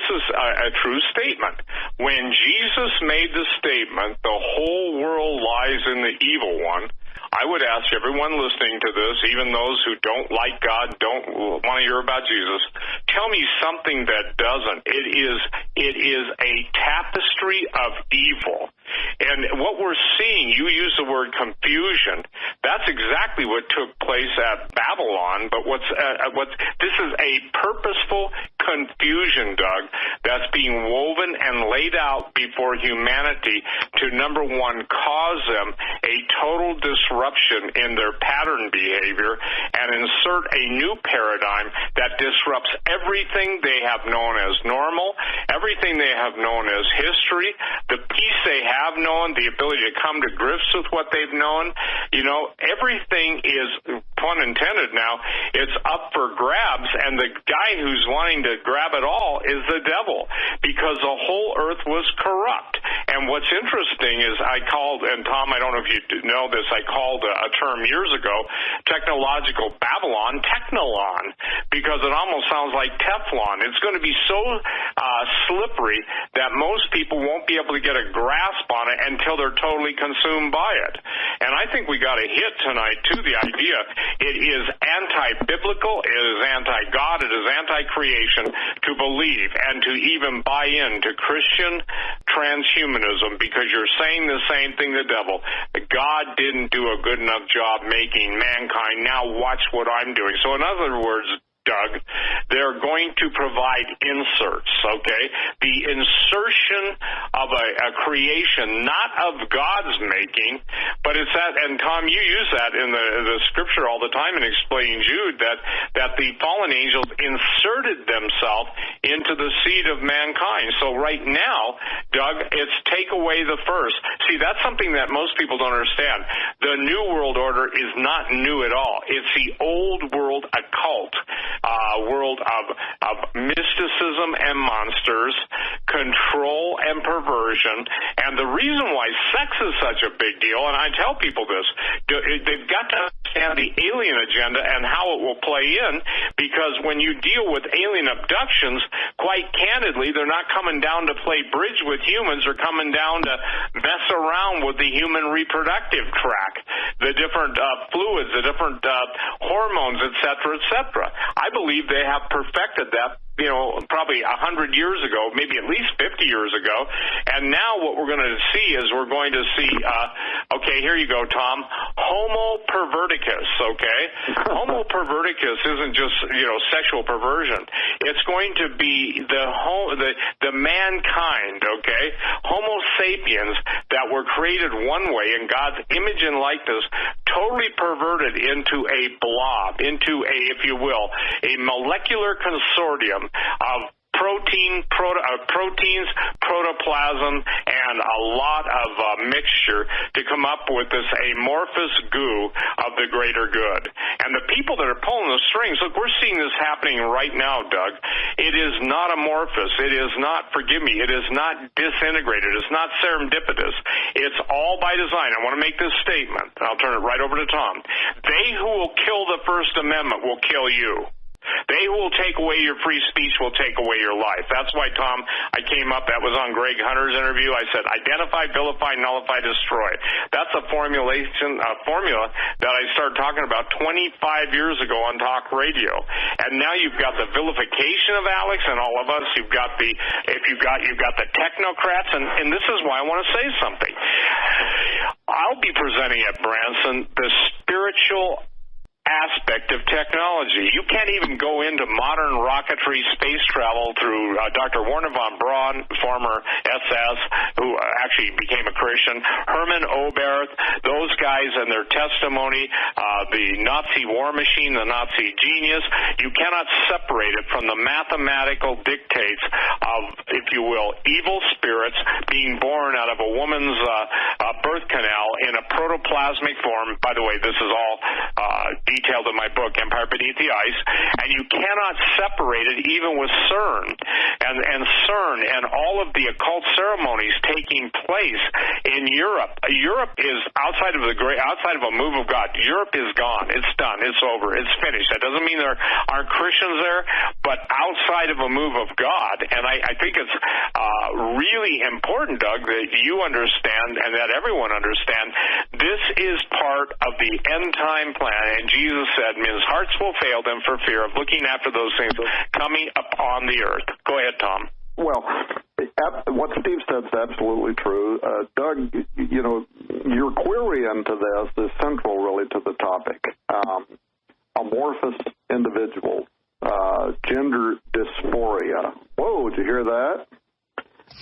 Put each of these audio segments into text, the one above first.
is a true statement. When Jesus made the statement, the whole world lies in the evil one, I would ask everyone listening to this, even those who don't like God, don't want to hear about Jesus, tell me something that doesn't. It is a tapestry of evil. And what we're seeing, you use the word confusion, that's exactly what took place at Babylon, but this is a purposeful confusion, Doug, that's being woven and laid out before humanity to, number one, cause them a total disruption in their pattern behavior and insert a new paradigm that disrupts everything they have known as normal, everything they have known as history, the peace they have known, the ability to come to grips with what they've known. You know, everything is, pun intended now, it's up for grabs, and the guy who's wanting to grab it all is the devil, because the whole earth was corrupt. And what's interesting is I called, and Tom, I don't know if you know this, I called a term years ago, technological Babylon, technolon, because it almost sounds like Teflon. It's going to be so slippery that most people won't be able to get a grasp on it until they're totally consumed by it. And I think we got a hit tonight to the idea it is anti-biblical, it is anti-God, it is anti-creation to believe and to even buy into Christian transhumanism, because you're saying the same thing the devil. God didn't do a good enough job making mankind. Now watch what I'm doing. So in other words, Doug, they're going to provide inserts, okay? The insertion of a creation, not of God's making, but it's that, and Tom, you use that in the scripture all the time in explaining Jude, that the fallen angels inserted themselves into the seed of mankind. So right now, Doug, it's take away the first. See, that's something that most people don't understand. The New World Order is not new at all. It's the old world occult. World of mysticism and monsters, control and perversion. And the reason why sex is such a big deal, and I tell people this, they've got to understand the alien agenda and how it will play in, because when you deal with alien abductions, quite candidly, they're not coming down to play bridge with humans. They're coming down to mess around with the human reproductive tract, the different fluids, the different hormones, et cetera, et cetera. I believe they have perfected that, probably 100 years ago, maybe at least 50 years ago. And now what we're going to see is okay, here you go, Tom, Homo perverticus, okay? Homo perverticus isn't just, sexual perversion. It's going to be the mankind, okay? Homo sapiens that were created one way in God's image and likeness, totally perverted into a blob, into a, if you will, a molecular consortium of proteins, protoplasm, and a lot of mixture to come up with this amorphous goo of the greater good. And the people that are pulling the strings, look, we're seeing this happening right now, Doug. It is not amorphous. It is not, forgive me, it is not disintegrated. It's not serendipitous. It's all by design. I want to make this statement. I'll turn it right over to Tom. They who will kill the First Amendment will kill you. They who will take away your free speech will take away your life. That's why, Tom, I came up, that was on Greg Hunter's interview. I said, identify, vilify, nullify, destroy. That's a formula that I started talking about 25 years ago on talk radio. And now you've got the vilification of Alex and all of us. You've got the technocrats, and this is why I want to say something. I'll be presenting at Branson the spiritual aspect of technology. You can't even go into modern rocketry space travel through Dr. Werner von Braun, former SS, who actually became a Christian, Herman Oberth, those guys and their testimony, the Nazi war machine, the Nazi genius. You cannot separate it from the mathematical dictates of, if you will, evil spirits being born out of a woman's birth birth canal in a protoplasmic form. By the way, this is all detailed in my book, Empire Beneath the Ice, and you cannot separate it even with CERN. And CERN and all of the occult ceremonies taking place in Europe. Europe is outside of a move of God. Europe is gone. It's done. It's over. It's finished. That doesn't mean there aren't Christians there, but outside of a move of God. And I think it's really important, Doug, that you understand and that everyone understand this is part of the end time plan. And Jesus said, men's hearts will fail them for fear of looking after those things coming upon the earth. Go ahead, Tom. Well, what Steve said is absolutely true. Doug, your query into this is central really to the topic. Amorphous individuals, gender dysphoria. Whoa, did you hear that?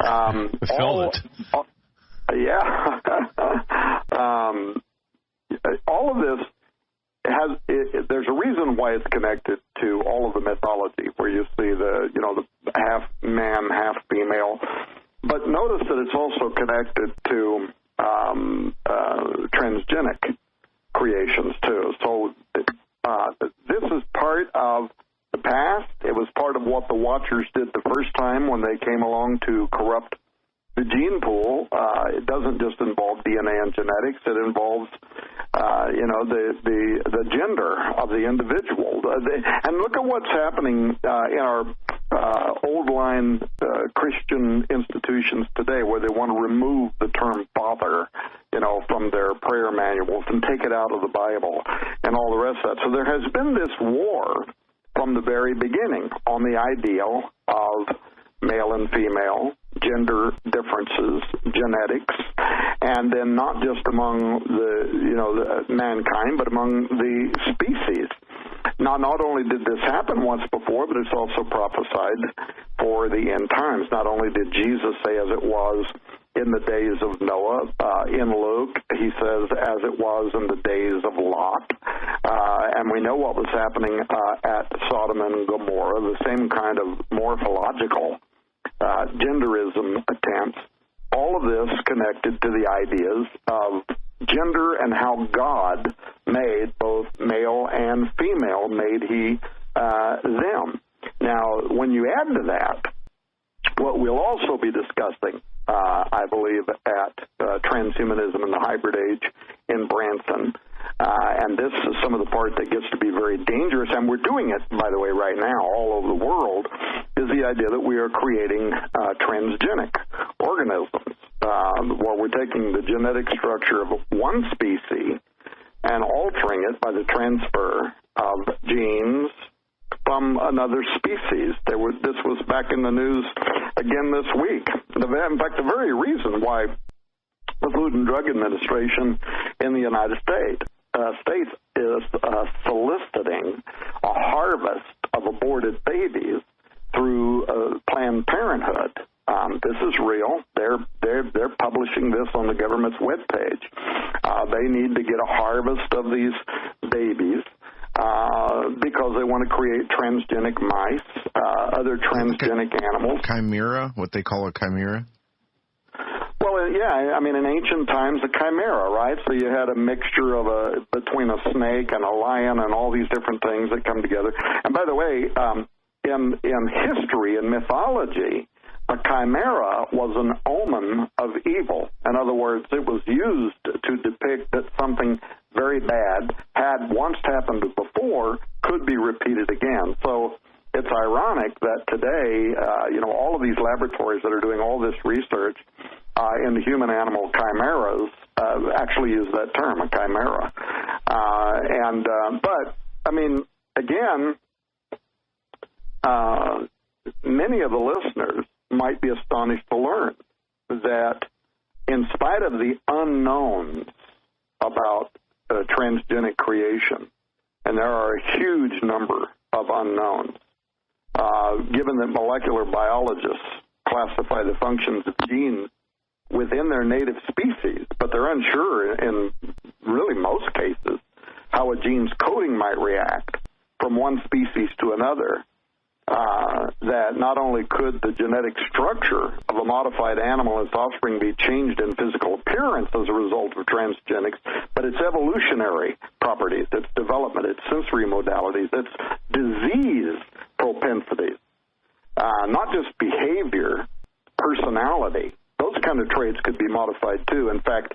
I felt it. Yeah. All of this there's a reason why it's connected to all of the mythology, where you see the half man, half female. But notice that it's also connected to transgenic creations too. So this is part of the past. It was part of what the Watchers did the first time when they came along to corrupt the gene pool. It doesn't just involve DNA and genetics. It involves, the gender of the individual. And look at what's happening in our old line Christian institutions today, where they want to remove the term father, from their prayer manuals and take it out of the Bible and all the rest of that. So there has been this war from the very beginning on the ideal of male and female, gender differences, genetics, and then not just among the mankind, but among the species. Now, not only did this happen once before, but it's also prophesied for the end times. Not only did Jesus say, as it was in the days of Noah, in Luke, he says, as it was in the days of Lot. And we know what was happening at Sodom and Gomorrah, the same kind of morphological genderism attempts. All of this connected to the ideas of gender and how God made both male and female, made he them. Now, when you add to that, what we'll also be discussing, I believe, at Transhumanism in the Hybrid Age in Branson, and this is some of the part that gets to be very dangerous, and we're doing it, by the way, right now all over the world, is the idea that we are creating transgenic organisms, where we're taking the genetic structure of one species and altering it by the transfer of genes from another species. This was back in the news again this week. In fact, the very reason why the Food and Drug Administration in the United States is soliciting a harvest of aborted babies through Planned Parenthood. This is real. They're publishing this on the government's webpage. They need to get a harvest of these babies because they want to create transgenic mice, other transgenic animals. Chimera, what they call a chimera? Well, yeah, I mean, in ancient times, a chimera, right? So you had a mixture of between a snake and a lion and all these different things that come together. And by the way, in history and mythology, a chimera was an omen of evil. In other words, it was used to depict that something very bad had once happened before, could be repeated again. So it's ironic that today, all of these laboratories that are doing all this research into human-animal chimeras actually use that term, a chimera. But, I mean, again, many of the listeners might be astonished to learn that in spite of the unknowns about transgenic creation, and there are a huge number of unknowns, given that molecular biologists classify the functions of genes within their native species, but they're unsure in really most cases how a gene's coding might react from one species to another. that not only could the genetic structure of a modified animal and its offspring be changed in physical appearance as a result of transgenics, but its evolutionary properties, its development, its sensory modalities, its disease propensities, not just behavior, personality. Those kind of traits could be modified, too. In fact,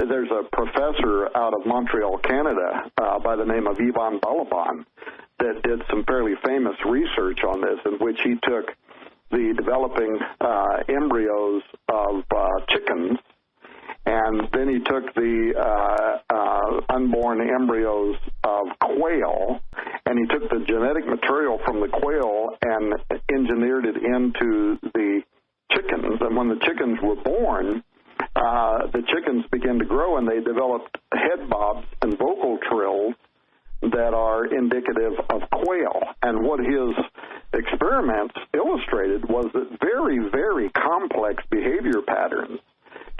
there's a professor out of Montreal, Canada, by the name of Ivan Balaban, that did some fairly famous research on this, in which he took the developing embryos of chickens, and then he took the unborn embryos of quail, and he took the genetic material from the quail and engineered it into the chickens. And when the chickens were born, the chickens began to grow, and they developed head bobs and vocal trills that are indicative of quail. And what his experiments illustrated was that very, very complex behavior patterns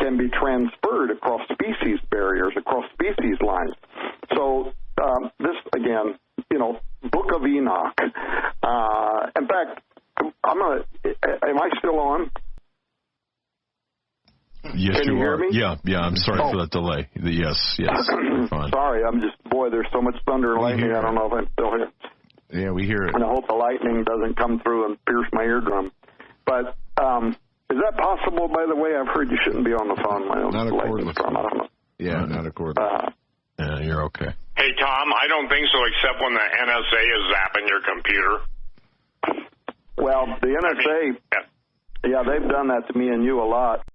can be transferred across species barriers, across species lines. So this, again, Book of Enoch. In fact, am I still on? Yes, Can you hear me? Yeah, I'm sorry for that delay. Yes, fine. Sorry, there's so much thunder and lightning, I don't know if I'm still here. Yeah, we hear it. And I hope the lightning doesn't come through and pierce my eardrum. But is that possible, by the way? I've heard you shouldn't be on the phone. Not a cordless. I don't know. Yeah, not a cordless. Yeah, you're okay. Hey, Tom, I don't think so, except when the NSA is zapping your computer. Well, the NSA, yeah, they've done that to me and you a lot.